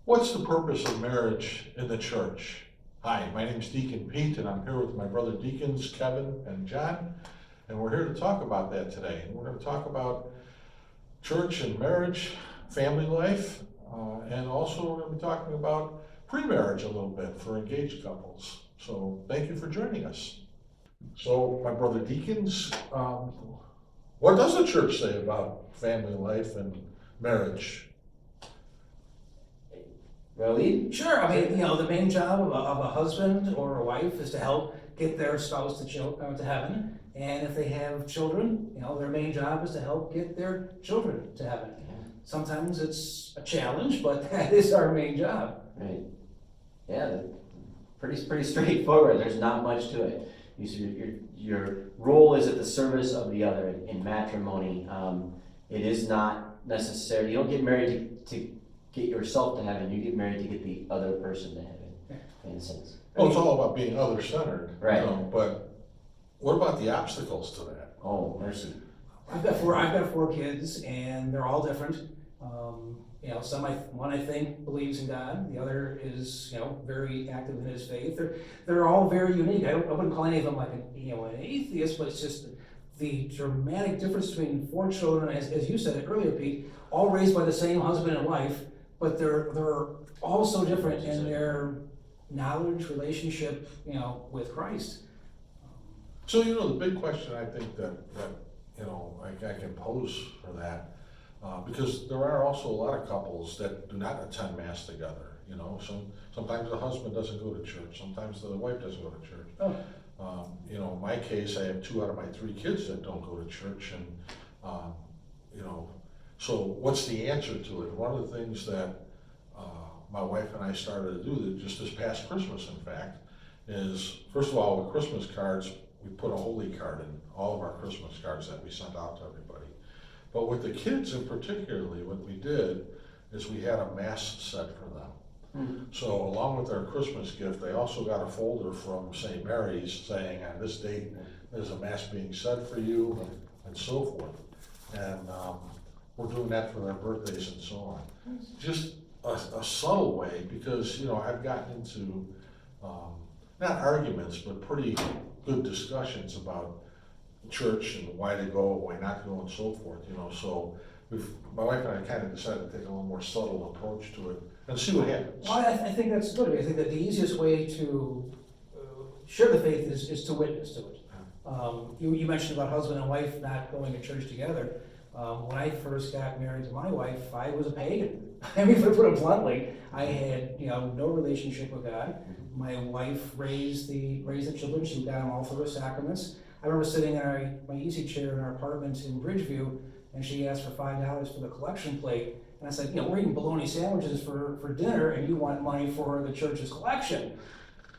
What's the purpose of marriage in the church? Hi, my name is Deacon Pete, and I'm here with my brother Deacons Kevin and John, and we're here to talk about that today. And we're going to talk about church and marriage, family life, and also we're going to be talking about pre-marriage a little bit for engaged couples. So thank you for joining us. So my brother Deacons, what does the church say about family life and marriage? Really? Sure. I mean, the main job of a husband or a wife is to help get their spouse to heaven. And if they have children, their main job is to help get their children to heaven. Sometimes it's a challenge, but that is our main job. Right. Yeah, pretty straightforward. There's not much to it. Your role is at the service of the other in matrimony. It is not necessary. You don't get married to get yourself to heaven. You get married to get the other person to heaven, in a sense. Well, it's all about being other-centered, Right. But what about the obstacles to that? Oh, mercy. I've got four kids, and they're all different. One I think believes in God. The other is very active in his faith. They're all very unique. I wouldn't call any of them like an atheist, but it's just the dramatic difference between four children, as you said earlier, Pete, all raised by the same husband and wife, but they're all so different in their knowledge, relationship, with Christ. So, the big question I think that I can pose for that, because there are also a lot of couples that do not attend Mass together, sometimes the husband doesn't go to church, sometimes the wife doesn't go to church. Oh. In my case, I have 2 out of my 3 kids that don't go to church, and, so what's the answer to it? One of the things that my wife and I started to do just this past Christmas, in fact, is, first of all, with Christmas cards, we put a holy card in all of our Christmas cards that we sent out to everybody. But with the kids in particularly, what we did is we had a Mass set for them. Mm-hmm. So along with their Christmas gift, they also got a folder from St. Mary's saying on this date, there's a Mass being said for you, and so forth. And we're doing that for their birthdays and so on. Just a subtle way, because I've gotten into not arguments, but pretty good discussions about church and why to go, why not to go, and so forth. So my wife and I kind of decided to take a little more subtle approach to it and see what happens. Well, I think that's good. I think that the easiest way to share the faith is to witness to it. You mentioned about husband and wife not going to church together. When I first got married to my wife, I was a pagan. I mean, to put it bluntly, I had no relationship with God. My wife raised the children. She got them all through the sacraments. I remember sitting in my easy chair in our apartment in Bridgeview, and she asked for $5 for the collection plate. And I said, we're eating bologna sandwiches for dinner, and you want money for the church's collection.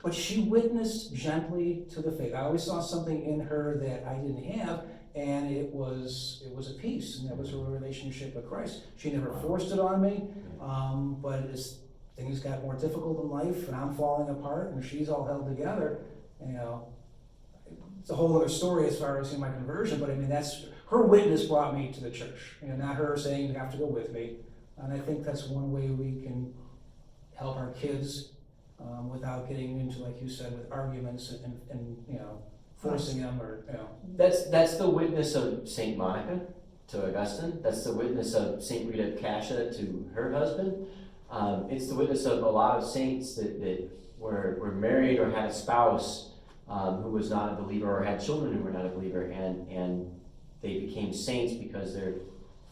But she witnessed gently to the faith. I always saw something in her that I didn't have, and it was a peace, and that was her relationship with Christ. She never forced it on me, but as things got more difficult in life, and I'm falling apart, and she's all held together, it's a whole other story as far as my conversion. But I mean, that's her witness brought me to the church, not her saying you have to go with me. And I think that's one way we can help our kids without getting into, like you said, with arguments and forcing them or. That's the witness of Saint Monica to Augustine. That's the witness of Saint Rita Cascia to her husband. It's the witness of a lot of saints that were married or had a spouse who was not a believer, or had children who were not a believer, and they became saints because their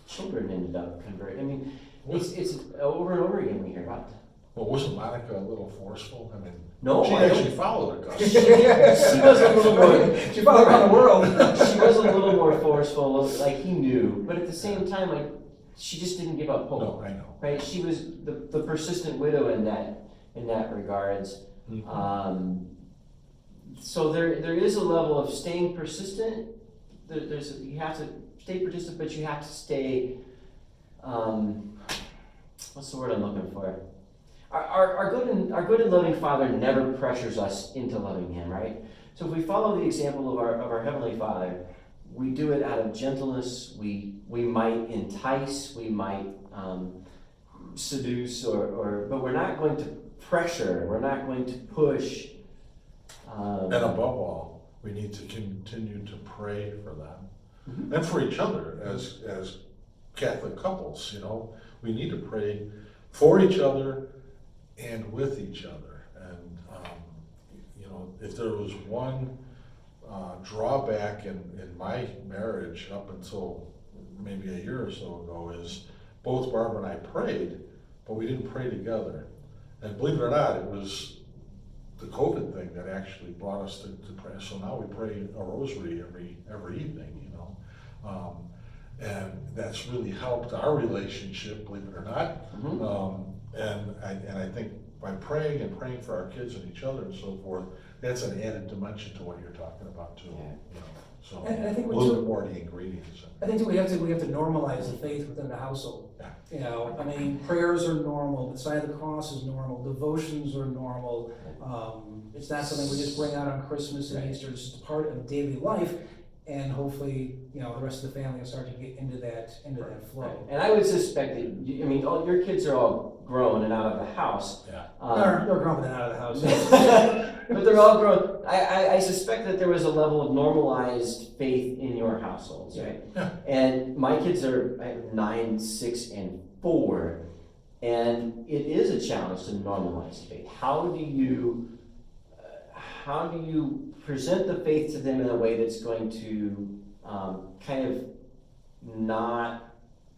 children ended up converting. I mean, it's over and over again we hear about that. Well, wasn't Monica a little forceful? I mean, no, she actually followed Augustine. She was a little more. She followed around the world. She was a little more forceful, like he knew, but at the same time, like she just didn't give up hope. No, I know. Right? She was the persistent widow in that regards. Mm-hmm. So there is a level of staying persistent. You have to stay persistent, but you have to stay. What's the word I'm looking for? Our good and loving Father never pressures us into loving Him, right? So if we follow the example of our Heavenly Father, we do it out of gentleness. We might entice. We might seduce but we're not going to pressure, we're not going to push. And above all, we need to continue to pray for them and for each other as Catholic couples, we need to pray for each other and with each other. And, if there was one drawback in my marriage up until maybe a year or so ago is both Barbara and I prayed, but we didn't pray together. And believe it or not, it was the COVID thing that actually brought us to pray. So now we pray a rosary every evening, and that's really helped our relationship, believe it or not. And I think by praying and praying for our kids and each other and so forth, that's an added dimension to what you're talking about too. So And I think a we little do- bit more of the ingredients. I think we have to normalize the faith within the household. Yeah. Prayers are normal, the sign of the cross is normal, devotions are normal. It's not something we just bring out on Christmas and Easter, it's just part of daily life. And hopefully, the rest of the family will start to get into that flow. And I would suspect that, all your kids are all grown and out of the house. Yeah. They're grumping out of the house. But they're all grown. I suspect that there was a level of normalized faith in your households, right? Yeah. And my kids are 9, 6, and 4, and it is a challenge to normalize faith. How do you present the faith to them in a way that's going to kind of not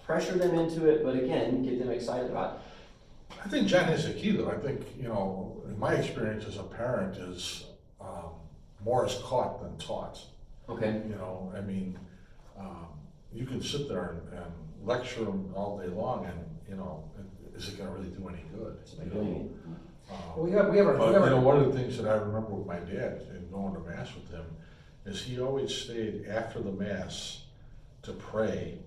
pressure them into it, but again, get them excited about it? I think John has a key though. I think, in my experience as a parent is more is caught than taught. Okay. You can sit there and lecture them all day long and, is it gonna really do any good? We have our. One of the things that I remember with my dad and going to mass with him is he always stayed after the mass to pray.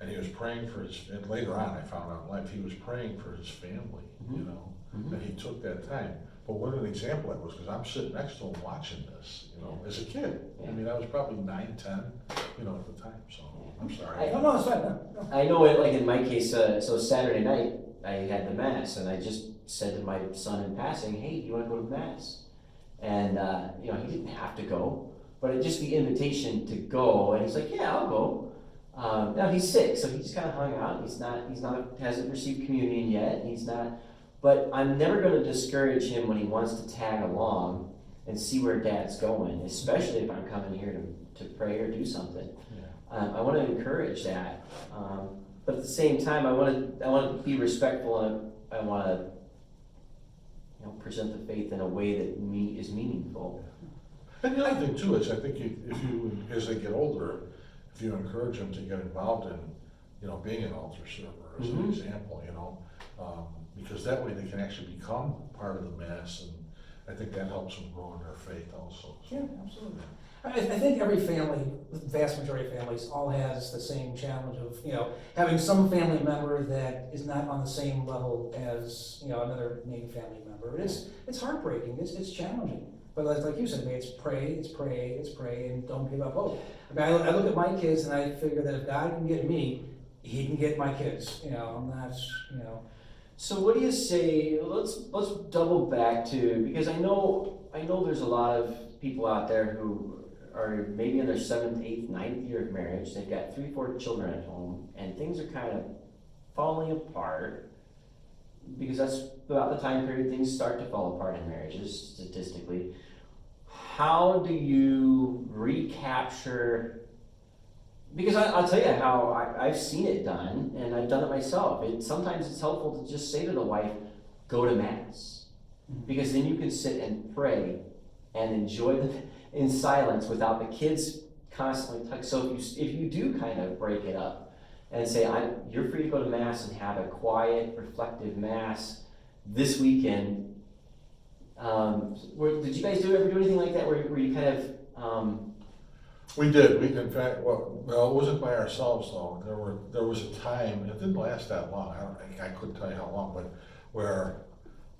And he was praying for and later on I found out in life, he was praying for his family, and he took that time. But what an example that was, because I'm sitting next to him watching this, as a kid. I was probably 9, 10, at the time, so I'm sorry. No, it's fine, no. I know it, like in my case, so Saturday night, I had the mass, and I just said to my son in passing, hey, do you want to go to mass? And, he didn't have to go, but just the invitation to go, and he's like, yeah, I'll go. Now he's sick, so he just kind of hung out. Hasn't received communion yet. But I'm never going to discourage him when he wants to tag along and see where Dad's going, especially if I'm coming here to pray or do something. I want to encourage that, but at the same time, I want to be respectful, and I want to present the faith in a way that is meaningful. And the other thing too is I think if you as they get older, if you encourage them to get involved in, being an altar server as an example, because that way they can actually become part of the mass, and I think that helps them grow in their faith also. So. Yeah, absolutely. I think every family, the vast majority of families, all has the same challenge of, having some family member that is not on the same level as, another main family member. It's heartbreaking, it's challenging. But like you said, it's pray, and don't give up hope. I look at my kids and I figure that if God can get me, He can get my kids. I'm not, So what do you say? Let's double back to, because I know there's a lot of people out there who are maybe in their 7th, 8th, 9th year of marriage. They've got 3, 4 children at home, and things are kind of falling apart. Because that's about the time period things start to fall apart in marriages, statistically. How do you recapture? Because I'll tell you how I've seen it done, and I've done it myself. Sometimes it's helpful to just say to the wife, go to mass. Because then you can sit and pray and enjoy them in silence without the kids constantly tugging. So if you do kind of break it up, and say, you're free to go to mass and have a quiet, reflective mass this weekend. Did you guys ever do anything like that where you kind of? We did. In fact, well, it wasn't by ourselves though. There was a time. It didn't last that long. I couldn't tell you how long, but where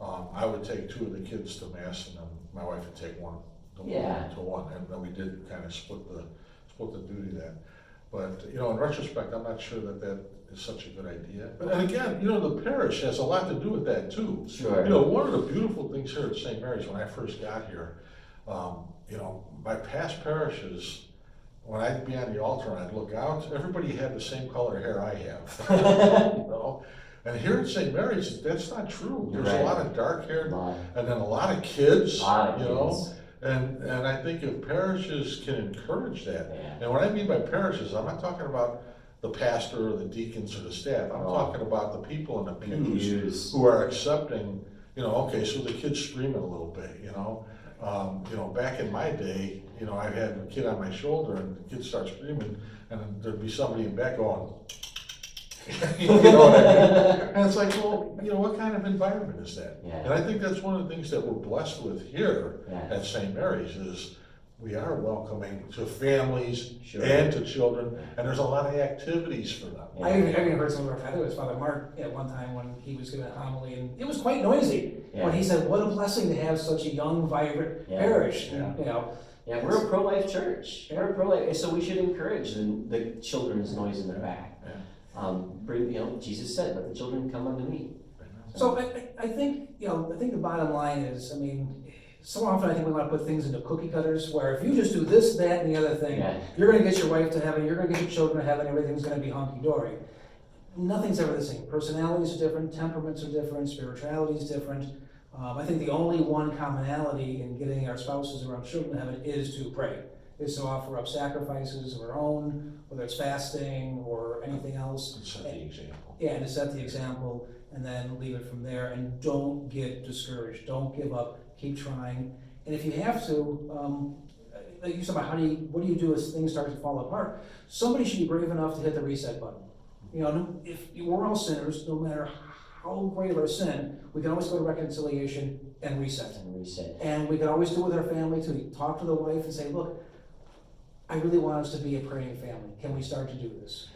I would take 2 of the kids to mass, and then my wife would take one to one, and then we did kind of split the duty then. But in retrospect, I'm not sure that is such a good idea. But, and again, you know, the parish has a lot to do with that too. Sure. You know, one of the beautiful things here at St. Mary's, when I first got here, you know, my past parishes, when I'd be on the altar and I'd look out, everybody had the same color hair I have. You know? And here at St. Mary's, that's not true. There's Right. a lot of dark haired, Lot. and then a lot of kids, Lot of you know? kids. And I think if parishes can encourage that, Yeah. and what I mean by parishes, I'm not talking about the pastor or the deacons or the staff, I'm Oh. talking about the people in the pews Pews. who are accepting, you know, okay, so the kid's screaming a little bit, you know? You know, back in my day, you know, I had a kid on my shoulder and the kid starts screaming, and then there'd be somebody in back going, you know what I mean? And it's like, well, you know, what kind of environment is that? Yeah. And I think that's one of the things that we're blessed with here Yeah. at St. Mary's is we are welcoming to families Sure. and to children, and there's a lot of activities for them. Yeah. I even heard some of our, I think it was Father Mark at one time when he was giving a homily, and it was quite noisy. Yeah. When he said, what a blessing to have such a young, vibrant Yeah. parish, Yeah. you know. Yeah, we're a pro-life church. We're a pro-life, so we should encourage the children's noise in the back. Yeah. Bring, you know, Jesus said, "Let the children come unto me." So I think, you know, I think the bottom line is, I mean, so often I think we want to put things into cookie cutters where if you just do this, that, and the other thing, Yeah. you're going to get your wife to heaven, you're going to get your children to heaven, everything's going to be hunky-dory. Nothing's ever the same. Personalities are different, temperaments are different, spirituality is different. I think the only one commonality in getting our spouses or our children to heaven is to pray, is to offer up sacrifices of our own, whether it's fasting or anything else. Set the example. Yeah, and to set the example and then leave it from there, and don't get discouraged, don't give up, keep trying. And if you have to, like you said about what do you do as things start to fall apart? Somebody should be brave enough to hit the reset button. You know, if we're all sinners, no matter how great of our sin, we can always go to reconciliation and reset. And reset. And we can always do it with our family too. Talk to the wife and say, look, I really want us to be a praying family. Can we start to do this?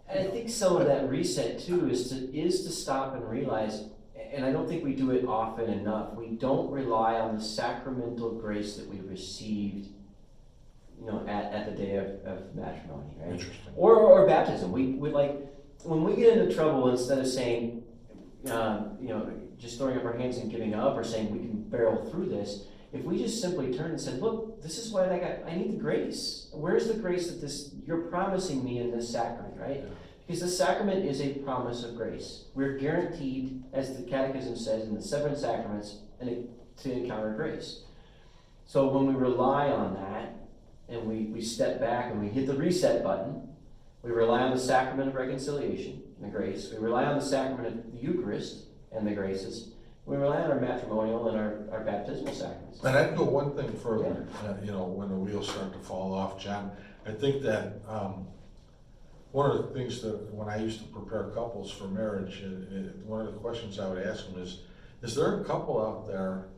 And I think some of that reset too is to stop and realize, and I don't think we do it often enough, we don't rely on the sacramental grace that we received, you know, at the day of matrimony, right? Interesting. Or baptism. We like, when we get into trouble, instead of saying, you know, just throwing up our hands and giving up, or saying we can barrel through this, if we just simply turn and said, look, this is what I need the grace. Where's the grace that you're promising me in this sacrament, right? Yeah. Because the sacrament is a promise of grace. We're guaranteed, as the Catechism says, in the 7 sacraments, to encounter grace. So when we rely on that, and we step back and we hit the reset button, we rely on the sacrament of reconciliation and the grace. We rely on the sacrament of the Eucharist and the graces. We rely on our matrimonial and our baptismal sacraments. And I'd go one thing further, you know, when the wheels start to fall off, John. I think that one of the things that when I used to prepare couples for marriage, one of the questions I would ask them is there a couple out there,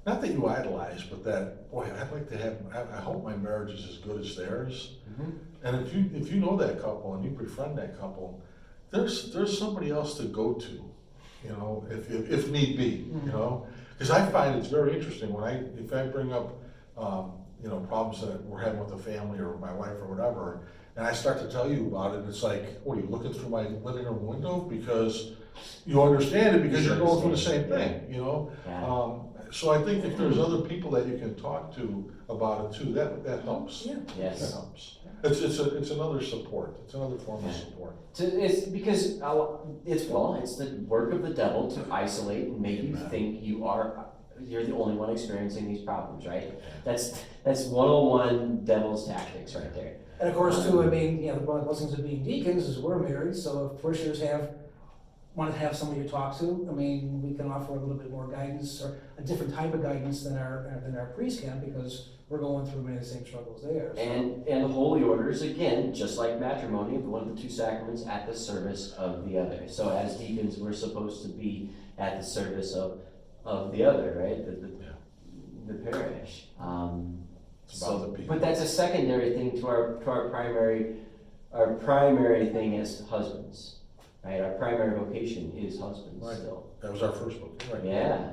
not that you idolize, but that, boy, I'd like to have, I hope my marriage is as good as theirs. Mm-hmm. And if you know that couple and you befriend that couple, there's somebody else to go to, you know, if need be, you know, because I find it's very interesting if I bring up, you know, problems that we're having with the family or my wife or whatever, and I start to tell you about it, it's like, what, are you looking through my living room window because you understand it because you're going through the same thing, you know? Yeah. So I think if there's other people that you can talk to about it too, that helps. Yeah. Yes. That helps. It's another support. It's another form of Yeah. support. It's because it's the work of the devil to isolate and make you think you're the only one experiencing these problems, right? That's 101 devil's tactics right there. And of course, too, I mean, you know, one of the blessings of being deacons is we're married, so if parishioners want to have somebody to talk to, I mean, we can offer a little bit more guidance or a different type of guidance than our priest can, because we're going through many of the same struggles there. So. And the holy orders, again, just like matrimony, one of the 2 sacraments at the service of the other. So as deacons, we're supposed to be at the service of the other, right? The parish. It's about the people. But that's a secondary thing to our primary thing as husbands, right? Our primary vocation is husbands Right. still. That was our first book, right? Yeah.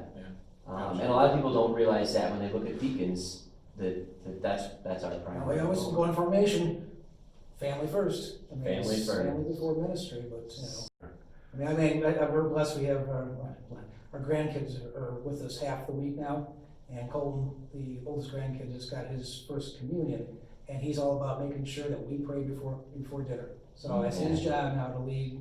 And a lot of people don't realize that when they look at deacons, that's our primary. We always goal. go in formation, family first. I mean, Family it's first. Family before ministry, but, you know. We're blessed, we have, our grandkids are with us half the week now, and Colton, the oldest grandkid, just got his first communion, and he's all about making sure that we pray before dinner. So it's his job now to lead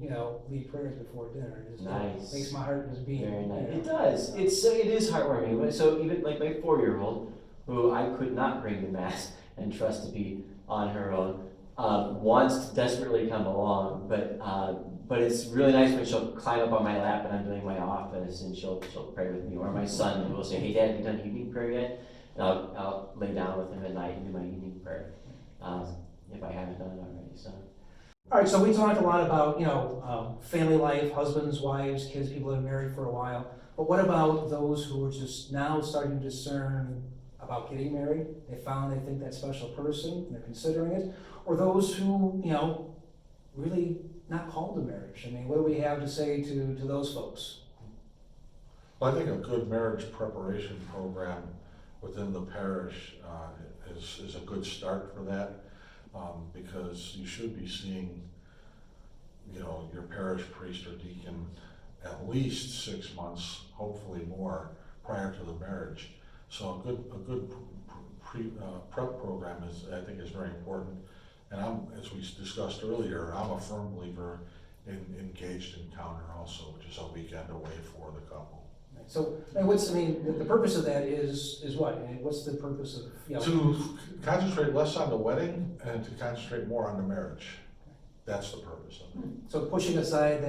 prayers before dinner. It just Nice. makes my heart just beat. Very nice. You know. It does. It is heartwarming. But so even like my 4-year-old, who I could not bring to mass and trust to be on her own, wants to desperately come along. But it's really nice when she'll climb up on my lap and I'm doing my office and she'll pray with me. Or my son will say, "Hey, Dad, have you done evening prayer yet?" And I'll lay down with him at night and do my evening prayer if I haven't done it already. So. All right, so we talked a lot about, family life, husbands, wives, kids, people that are married for a while. But what about those who are just now starting to discern about getting married? They think that special person, and they're considering it. Or those who, really not called to marriage. I mean, what do we have to say to those folks? Well, I think a good marriage preparation program within the parish is a good start for that, because you should be seeing, your parish priest or deacon at least 6 months, hopefully more, prior to the marriage. So a good prep program I think is very important. And as we discussed earlier, I'm a firm believer in engaged encounter also, which is a weekend away for the couple. So, the purpose of that is what? And what's the purpose of, To concentrate less on the wedding and to concentrate more on the marriage. That's the purpose of it. So pushing aside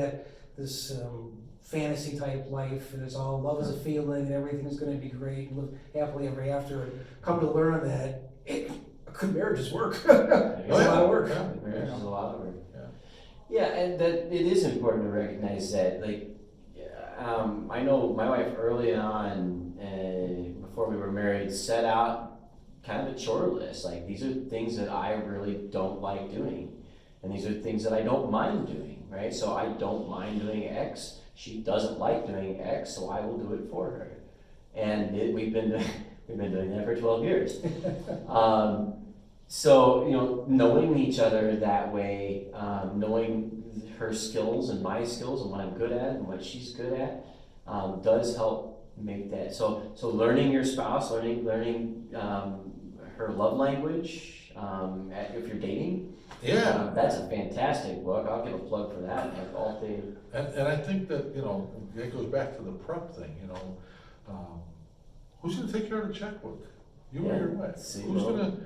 this fantasy type life, and it's all love is a feeling and everything is gonna be great and live happily ever after, and come to learn that a good marriage is work. It's a lot of work. Yeah. Marriage is a lot of work. Yeah. Yeah, and that it is important to recognize that, I know my wife early on, before we were married, set out kind of a chore list. Like, these are things that I really don't like doing, and these are things that I don't mind doing, right? So I don't mind doing X. She doesn't like doing X, so I will do it for her. And we've been doing that for 12 years. So, knowing each other that way, knowing her skills and my skills and what I'm good at and what she's good at, does help make that. So learning your spouse, learning her love language, if you're dating. Yeah. That's a fantastic book. I'll give a plug for that. Like all day. And I think that, it goes back to the prep thing, who's gonna take care of the checkbook? You or your wife? Who's gonna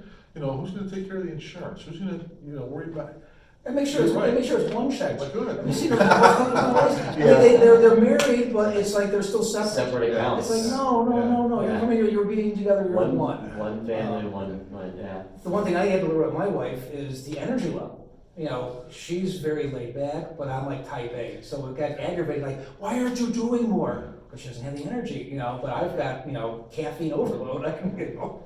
take care of the insurance? Who's gonna, worry about it? And make sure it's one check. That's good. You see, they're married, but it's like they're still separate. Separate accounts. It's like, no. Yeah. You're coming here, you're being together, you're one. One family, one, yeah. The one thing I had to learn with my wife is the energy level. She's very laid back, but I'm like type A. So it got aggravated, like, why aren't you doing more? Because she doesn't have the energy, but I've got, caffeine overload. I can,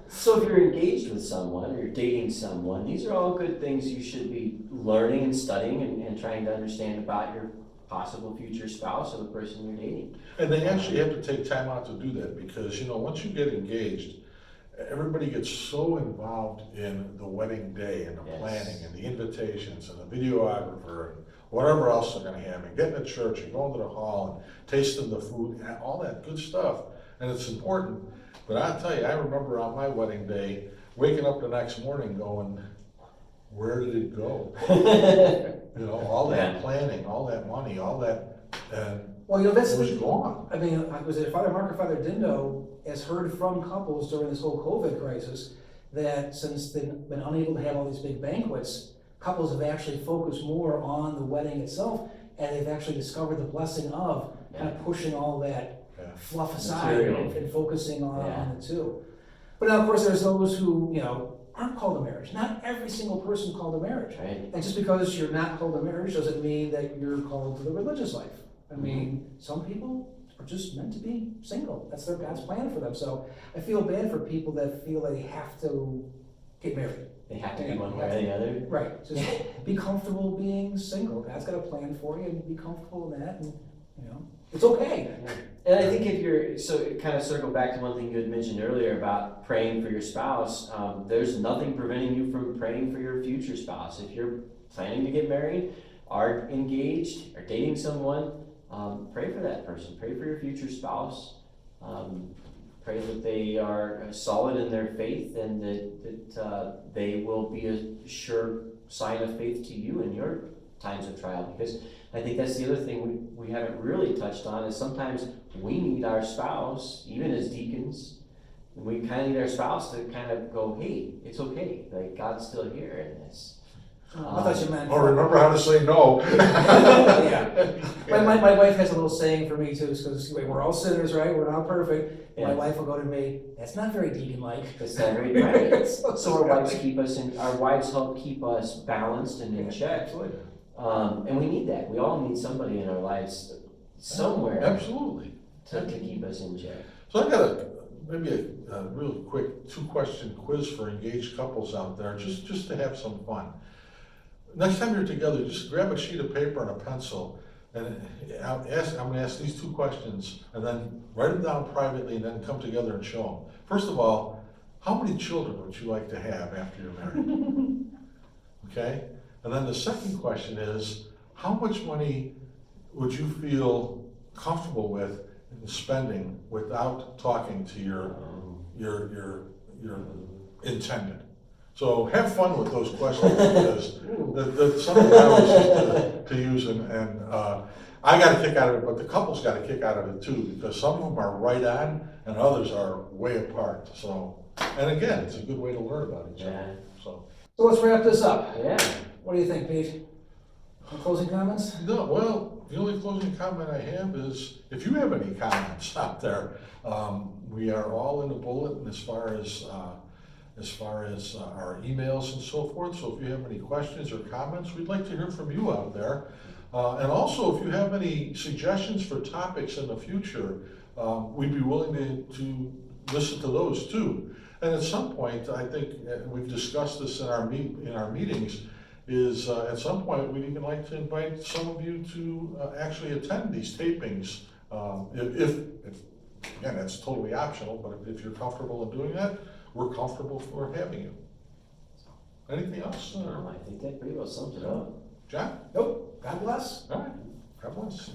So if you're engaged with someone or you're dating someone, these are all good things you should be learning and studying and trying to understand about your possible future spouse or the person you're dating. And they actually have to take time out to do that because, once you get engaged, everybody gets so involved in the wedding day and the planning and the invitations and the videographer and whatever else they're gonna have, and getting to church and going to the hall and tasting the food, and all that good stuff. And it's important. But I'll tell you, I remember on my wedding day, waking up the next morning going, where did it go? All that planning, all that money, all that, and that's it was gone. Was it Father Mark or Father Dindo has heard from couples during this whole COVID crisis that since they've been unable to have all these big banquets, couples have actually focused more on the wedding itself, and they've actually discovered the blessing of kind of pushing all that fluff aside and focusing on the two. But now, of course, there's those who, aren't called to marriage. Not every single person called to marriage. Right. And just because you're not called to marriage doesn't mean that you're called to the religious life. Some people are just meant to be single. That's God's plan for them. So I feel bad for people that feel they have to get married. They have to be one way or the other. Right. Just be comfortable being single. God's got a plan for you, and be comfortable in that, and it's okay. And I think if you're, so kind of circle back to one thing you had mentioned earlier about praying for your spouse, there's nothing preventing you from praying for your future spouse. If you're planning to get married, are engaged, or dating someone, pray for that person, pray for your future spouse. Pray that they are solid in their faith and that they will be a sure sign of faith to you in your times of trial. Because I think that's the other thing we haven't really touched on is sometimes we need our spouse, even as deacons, we kind of need our spouse to kind of go, hey, it's okay, like God's still here in this. I thought you meant. Oh, remember how to say no. Yeah. My wife has a little saying for me too, because we're all sinners, right? We're not perfect. My Yeah. wife will go to me, that's not very deacon-like. That's not very right. So our wives keep us in, our wives help keep us balanced and in check. Absolutely. And we need that. We all need somebody in our lives somewhere Absolutely. to keep us in check. So I got maybe a real quick 2-question quiz for engaged couples out there, just to have some fun. Next time you're together, just grab a sheet of paper and a pencil, and I'm gonna ask these 2 questions, and then write them down privately, and then come together and show them. First of all, how many children would you like to have after you're married? Okay? And then the second question is, how much money would you feel comfortable with in spending without talking to your intended? So have fun with those questions, because that's something I always used to use, and I got a kick out of it, but the couples got a kick out of it too, because some of them are right on and others are way apart. So, and again, it's a good way to learn about each other. So let's wrap this up. Yeah. What do you think, Pete? Any closing comments? No, well, the only closing comment I have is, if you have any comments out there, we are all in the bulletin as far as our emails and so forth. So if you have any questions or comments, we'd like to hear from you out there. And also, if you have any suggestions for topics in the future, we'd be willing to listen to those too. And at some point, I think we've discussed this in our meetings, is at some point we'd even like to invite some of you to actually attend these tapings. If again, that's totally optional, but if you're comfortable in doing that, we're comfortable for having you. Anything else? No, I think that pretty well sums it up. John? Nope. God bless. All right. God bless.